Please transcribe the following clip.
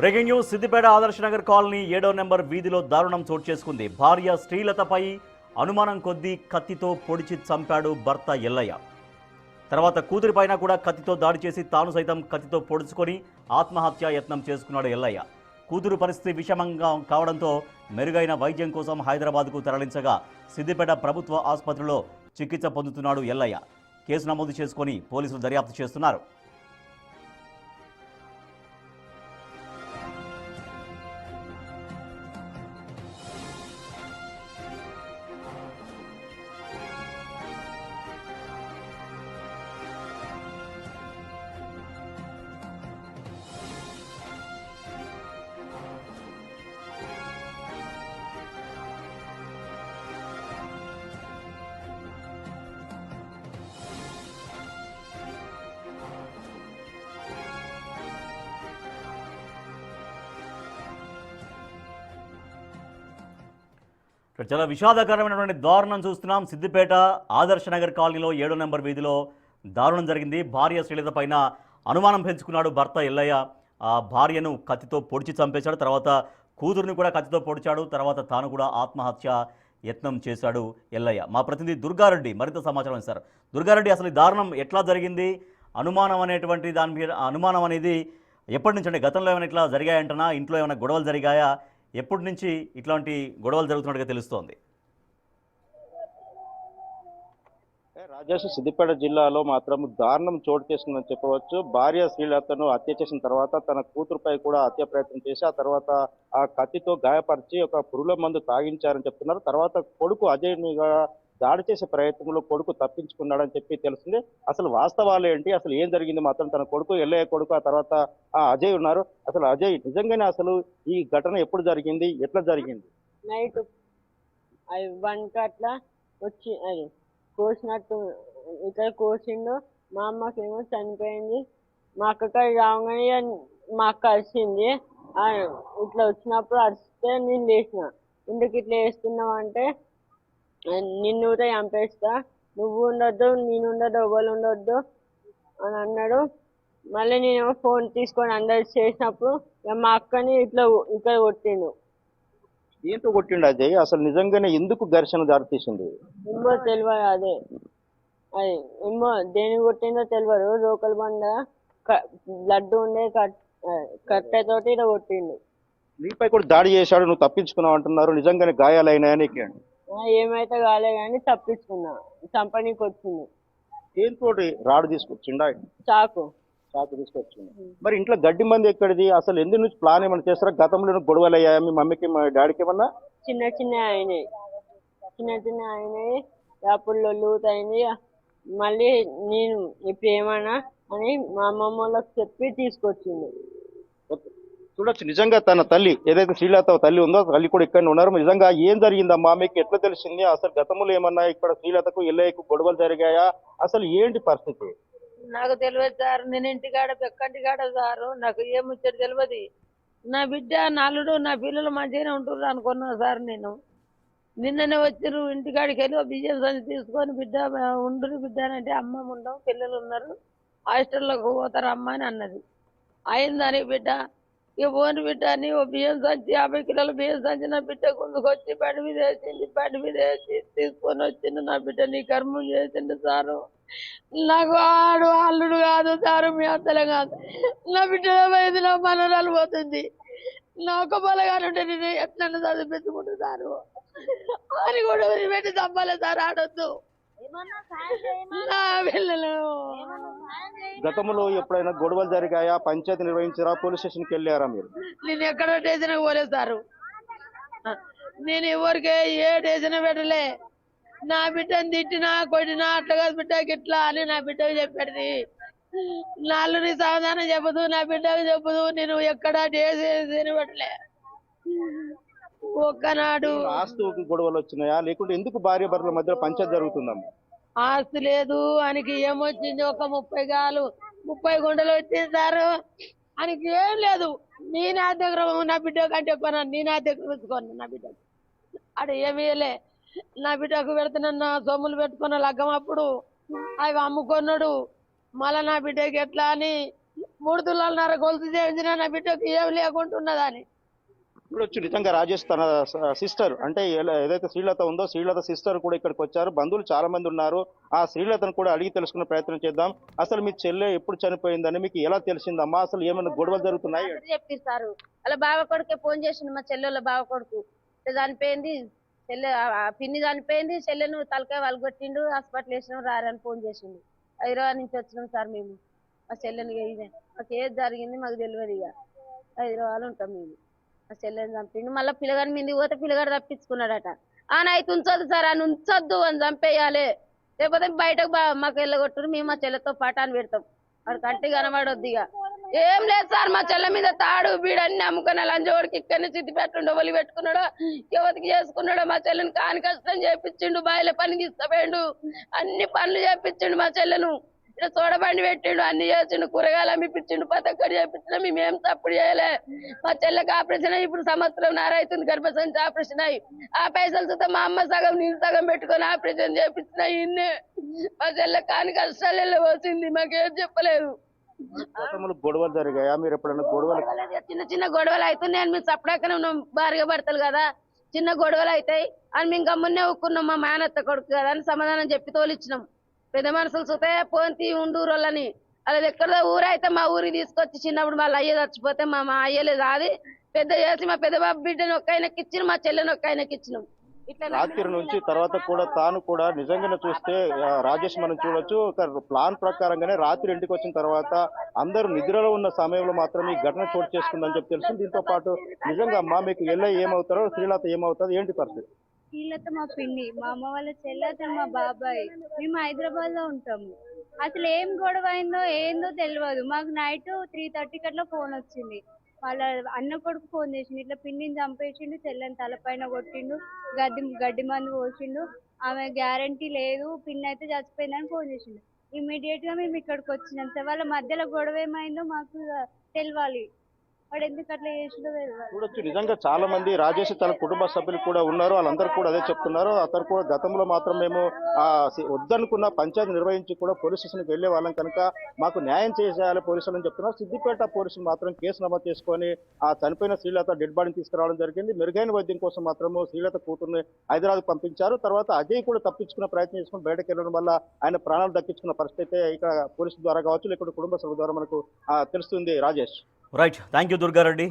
Breaking news. Siddipet ఆదర్శ Nagar colony 7వ number వీధిలో దారుణం చోటు చేసుకుంది. భార్య శ్రీలతపై అనుమానం కొద్దీ కత్తితో పొడిచి చంపాడు భర్త ఎల్లయ్య. తర్వాత కూతురిపైన కూడా కత్తితో దాడి చేసి తాను సైతం కత్తితో పొడుచుకొని ఆత్మహత్యా యత్నం చేసుకున్నాడు ఎల్లయ్య. కూతురు పరిస్థితి విషమంగా కావడంతో మెరుగైన వైద్యం కోసం హైదరాబాద్కు తరలించగా సిద్దిపేట ప్రభుత్వ ఆసుపత్రిలో చికిత్స పొందుతున్నాడు ఎల్లయ్య. కేసు నమోదు చేసుకొని పోలీసులు దర్యాప్తు చేస్తున్నారు. చాలా విషాదకరమైనటువంటి దారుణం చూస్తున్నాం. సిద్దిపేట ఆదర్శ నగర్ కాలనీలో 7వ నెంబర్ వీధిలో దారుణం జరిగింది. భార్య శ్రీలత పైన అనుమానం పెంచుకున్నాడు భర్త ఎల్లయ్య. ఆ భార్యను కత్తితో పొడిచి చంపేశాడు. తర్వాత కూతురుని కూడా కత్తితో పొడిచాడు. తర్వాత తాను కూడా ఆత్మహత్య యత్నం చేశాడు ఎల్లయ్య. మా ప్రతినిధి దుర్గారెడ్డి మరింత సమాచారం ఇస్తారు. దుర్గారెడ్డి, అసలు ఈ దారుణం ఎట్లా జరిగింది? అనుమానం అనేటువంటి దాని మీద అనుమానం అనేది ఎప్పటి నుంచి, అంటే గతంలో ఏమైనా ఇట్లా జరిగాయంటనా? ఇంట్లో ఏమైనా గొడవలు జరిగాయా? ఎప్పటి నుంచి ఇట్లాంటి గొడవలు జరుగుతున్నట్టుగా తెలుస్తోంది? రాజేష్, సిద్దిపేట జిల్లాలో మాత్రం దారుణం చోటు చేసుకుందని చెప్పవచ్చు. భార్య శ్రీలతను హత్య చేసిన తర్వాత తన కూతురుపై కూడా హత్య ప్రయత్నం చేసి ఆ తర్వాత ఆ కత్తితో గాయపరిచి ఒక పురుగుల మందు తాగించారని చెప్తున్నారు. తర్వాత కొడుకు అజయ్నిగా దాడి చేసే ప్రయత్నంలో కొడుకు తప్పించుకున్నాడని చెప్పి తెలిసింది. అసలు వాస్తవాలు ఏంటి, అసలు ఏం జరిగింది మాత్రం, తన కొడుకు ఎల్లయ్య కొడుకు ఆ తర్వాత ఆ అజయ్ ఉన్నారు. అసలు అజయ్ నిజంగానే అసలు ఈ ఘటన ఎప్పుడు జరిగింది, ఎట్లా జరిగింది? నైట్ 1 అట్లా వచ్చి అది కోసినట్టు ఇక్కడ కోసిండు. మా అమ్మకేమో చనిపోయింది. మా అక్కకి రాగానే మా అక్క అరిచింది. ఇట్లా వచ్చినప్పుడు అరిస్తే నేను లేచిన. ఎందుకు ఇట్లా వేస్తున్నావు అంటే, నిన్ను కూడా చంపేస్తా, నువ్వు ఉండొద్దు, నేను ఉండొద్దు, ఎవరు ఉండొద్దు అని అన్నాడు. మళ్ళీ నేనేమో ఫోన్ తీసుకొని అందరు చేసినప్పుడు మా అక్కని ఇట్లా ఇక్కడ కొట్టిండు. ఏంటో కొట్టిండు అజయ్? అసలు నిజంగానే ఎందుకు ఘర్షణ దారితీసింది? ఏమో తెలియదు. అది ఏమో దేని కొట్టిందో తెలియదు. లోకల్ బండ బ్లడ్ ఉండే కట్టెతోటి ఇలా కొట్టిండు. నీపై కూడా దాడి చేశాడు, నువ్వు తప్పించుకున్నావు అంటున్నారు. నిజంగానే గాయాలైనాయని? ఏమైతే కాలే కానీ తప్పించుకున్నా. చంపనీకి వచ్చింది. దేనితోటి? రాడు తీసుకొచ్చిండా? చాకు తీసుకొచ్చింది. మరి ఇంట్లో గడ్డి మంది ఎక్కడిది? అసలు ఎందుకు నుంచి ప్లాన్ ఏమైనా చేస్తారా? గతంలో గొడవలు అయ్యాయా మీ మమ్మీకి మా డాడీకి ఏమన్నా? చిన్న చిన్న అయినాయి. అప్పుడు లొల్లుతాయింది. మళ్ళీ నేను ఇప్పుడు ఏమన్నా అని మా అమ్మమ్మ వాళ్ళకి చెప్పి తీసుకొచ్చింది. చూడొచ్చు, నిజంగా తన తల్లి ఏదైతే శ్రీలత తల్లి ఉందో తల్లి కూడా ఇక్కడ ఉన్నారు. నిజంగా ఏం జరిగిందమ్మా, మీకు ఎట్లా తెలిసింది? అసలు గతంలో ఏమన్నా ఇక్కడ శ్రీలతకు ఎల్లయ్యకు గొడవలు జరిగాయా? అసలు ఏంటి పరిస్థితి? నాకు తెలియదు సార్. నేను ఇంటికాడ పెక్కంటికాడ సారు, నాకు ఏం ముచ్చట తెలియదు. నా బిడ్డ నల్లుడు నా పిల్లలు మంచిగానే ఉంటున్నారు అనుకున్నా సార్. నేను నిన్ననే వచ్చిర్రు ఇంటికాడికి వెళ్ళి బియ్యం సంచి తీసుకొని, బిడ్డ ఉండు బిడ్డ అంటే, అమ్మ ఉండవు పిల్లలు ఉన్నారు హాస్టల్లోకి పోతారు అమ్మ అని అన్నది. అయిందని బిడ్డ ఇక పోని బిడ్డ అని ఓ బియ్యం సంచి 50 కిలోల బియ్యం సంచి నా బిడ్డ గుందుకొచ్చి బండి మీద వేసింది. బండి మీద వేసి తీసుకొని వచ్చిండు. నా బిడ్డ నీ కర్మం చేసిండు సారు. నాకు ఆడు అల్లుడు కాదు సారు, మీ అత్తలే కాదు. నా బిడ్డ పోయింది, నా మనరాలు పోతుంది. నా ఒక బలగానే ఉంటే నేను ఎట్లా చదివించుకుంటున్నాను అని కూడా పెట్టి చంపాలి సార్. ఆడొద్దు నా పిల్లలు. గతంలో ఎప్పుడైనా గొడవలు జరిగాయా? పంచాయతీ నిర్వహించారా? పోలీస్ స్టేషన్కి వెళ్ళారా మీరు? నేను ఎక్కడ స్టేషన్ పోలేదు సారు. నేను ఎవరికి ఏ స్టేషన్ పెట్టలే. నా బిడ్డను తిట్టినా కొట్టినా అట్లా కాదు బిడ్డకి ఇట్లా అని నా బిడ్డకు చెప్పేది. నాలుగుని సమాధానం చెప్పదు, నా బిడ్డకు చెప్పదు. నేను ఎక్కడ స్టేషన్ పెట్టలే. ఒక్కనాడు ఆస్తు గొడవలు వచ్చినాయా, లేకుంటే ఎందుకు భార్య భర్తల మధ్య పంచాయతీ జరుగుతుందమ్మా? ఆస్తి లేదు ఆయనకి. ఏమొచ్చింది? ఒక 30 గుంటలు వచ్చింది సారు. ఆయనకి ఏం లేదు. నేను ఆ దగ్గర నా బిడ్డ కంటే కొన్నాను. నేను ఆ దగ్గర ఉంచుకోను నా బిడ్డ. అక్కడ ఏమీ లే. నా బిడ్డకు పెడుతున్నా సొమ్ములు పెట్టుకున్న లగ్గం అప్పుడు అవి అమ్ముకున్నాడు. మళ్ళా నా బిడ్డకి ఎట్లా అని 3 తులాలన్నర గొలుసు చేయించిన నా బిడ్డకు ఏం లేకుంటున్నదని. చూడొచ్చు నిజంగా రాజేష్ తన సిస్టర్ అంటే ఏదైతే శ్రీలత ఉందో శ్రీలత సిస్టర్ కూడా ఇక్కడికి వచ్చారు. బంధువులు చాలా మంది ఉన్నారు. ఆ శ్రీలతను కూడా అడిగి తెలుసుకునే ప్రయత్నం చేద్దాం. అసలు మీ చెల్లె ఎప్పుడు చనిపోయిందని మీకు ఎలా తెలిసిందమ్మా? అసలు ఏమైనా గొడవలు జరుగుతున్నాయి? చెప్పిస్తారు అలా బావ కొడుకే ఫోన్ చేసిండు, మా చెల్లెళ్ళ బావ కొడుకు ఇట్లా చనిపోయింది, చెల్లె ఆ పిన్ని చనిపోయింది, చెల్లెను తలకాయ వాళ్ళు కొట్టిండు, హాస్పిటల్ వేసినాం రారని ఫోన్ చేసిండు. హైదరాబాద్ నుంచి వచ్చినాం సార్ మేము. మా చెల్లెని ఇదే మాకు ఏది జరిగింది మాకు తెలియదు. ఇక హైదరాబాద్ ఉంటాం మేము. మా చెల్లెని చంపిండు, మళ్ళీ పిల్లగాడి మీద పోతే పిల్లగాడు తప్పించుకున్నాడట. ఆయన అయితే ఉంచొద్దు సార్, ఆయన ఉంచొద్దు అని చంపేయాలి, లేకపోతే బయటకు మాకు వెళ్ళగొట్టురు, మేము మా చెల్లెతో పటాన్ని పెడతాం. వాడు కంటి కనబడొద్దు. ఇక ఏం లేదు సార్, మా చెల్లె మీద తాడు బీడన్ని అమ్ముకున్న లంచోడికి ఇక్కడనే చిత్తి పెట్టుండో ఒలి పెట్టుకున్నాడో యువతికి చేసుకున్నాడో మా చెల్లెని కాని కష్టం చేపించిండు, బాయిల పని తీసుకుపోయిండు, అన్ని పనులు చేపించిండు. మా చెల్లెను ఇట్లా చూడబండి పెట్టిండు, అన్ని చేసిండు, కూరగాయలు అమ్మిపించిండు, పతక్కడి చేపించిన మేమేం తప్పుడు చేయలే. మా చెల్లెకి ఆపరేషన్ అయ్యి ఇప్పుడు సంవత్సరం అవుతుంది గర్భసంచి ఆపరేషన్ అయ్యి. ఆ పైసలు చూస్తే మా అమ్మ సగం నేను సగం పెట్టుకొని ఆపరేషన్ చేపించిన ఇన్నే. మా చెల్లె కాని కష్టాలు వచ్చింది, మాకేం చెప్పలేదు. గతంలో గొడవలు జరిగాయా? మీరు ఎప్పుడైనా గొడవలు చిన్న చిన్న గొడవలు అవుతున్నాయి. మేము సపడాకనే ఉన్నాం, భార్య భర్తలు కదా, చిన్న గొడవలు అవుతాయి అని మేము గమ్మునే ఒక్కున్నాం. మా మేనత్త కొడుకు కదా అని సమాధానం చెప్పి తోలిచ్చినాం. పెద్ద మనుషులు చూస్తే పోంతి ఉండూరోళ్ళని అలా ఎక్కడో ఊరైతే మా ఊరికి తీసుకొచ్చి చిన్నప్పుడు వాళ్ళ అయ్య చచ్చిపోతే మా అయ్యలేదు అది పెద్ద చేసి మా పెద్ద బాబు బిడ్డను ఒక్క ఆయనకి ఇచ్చినాం, మా చెల్లెని ఒక్క ఆయనకి ఇచ్చినాం. రాత్రి నుంచి తర్వాత కూడా తాను కూడా నిజంగానే చూస్తే రాజేష్ మనం చూడొచ్చు ఒక ప్లాన్ ప్రకారంగానే రాత్రి ఇంటికి వచ్చిన తర్వాత అందరూ నిద్రలో ఉన్న సమయంలో మాత్రమే ఈ ఘటన చోటు చేసుకుందని చెప్పి తెలుసు. దీంతో పాటు నిజంగా అమ్మా మీకు ఎల్లయ్య ఏమవుతారో శ్రీలత ఏమవుతారు ఏంటి పరిస్థితి? వీళ్ళతో మా పిన్ని, మా అమ్మ వాళ్ళ చెల్లెతో మా బాబాయ్, మేము హైదరాబాద్ లో ఉంటాము. అసలు ఏం గొడవ అయిందో ఏందో తెలియదు. మాకు నైట్ 3:30 అట్లా ఫోన్ వచ్చింది. వాళ్ళ అన్న కొడుకు ఫోన్ చేసిండు, ఇట్లా పిన్నిని చంపేసిండు, చెల్లెని తలపైన కొట్టిండు, గడ్డి మందు పోసిండు, ఆమె గ్యారంటీ లేదు, పిన్ని అయితే చచ్చిపోయిందని ఫోన్ చేసిండు. ఇమ్మీడియట్ గా మేము ఇక్కడికి వచ్చినాం సార్. వాళ్ళ మధ్యలో గొడవ ఏమైందో మాకు తెలియాలి, వాడు ఎందుకు అట్లా చేసిండో తెలియాలి. చూడొచ్చు నిజంగా చాలా మంది రాజేష్ తన కుటుంబ సభ్యులు కూడా ఉన్నారు, వాళ్ళందరూ కూడా అదే చెప్తున్నారు. అతను కూడా గతంలో మాత్రం మేము వద్దనుకున్న పంచాయతీ నిర్వహించి కూడా పోలీస్ స్టేషన్కి వెళ్లే వాళ్ళం కనుక మాకు న్యాయం చేసేయాలి పోలీసులు అని చెప్తున్నారు. సిద్దిపేట పోలీసులు మాత్రం కేసు నమోదు చేసుకొని ఆ చనిపోయిన శ్రీలత డెడ్ బాడీని తీసుకురావడం జరిగింది. మెరుగైన వైద్యం కోసం మాత్రము శ్రీలత కూతుర్ని హైదరాబాద్ పంపించారు. తర్వాత అజయ్ కూడా తప్పించుకునే ప్రయత్నం చేసుకుని బయటకు వెళ్ళడం వల్ల ఆయన ప్రాణాలు దక్కించుకున్న పరిస్థితి అయితే ఇక్కడ పోలీసుల ద్వారా కావచ్చు లేకపోతే కుటుంబ సభ్యుల ద్వారా మనకు తెలుస్తుంది. Rajesh, right, thank you Durga Reddy.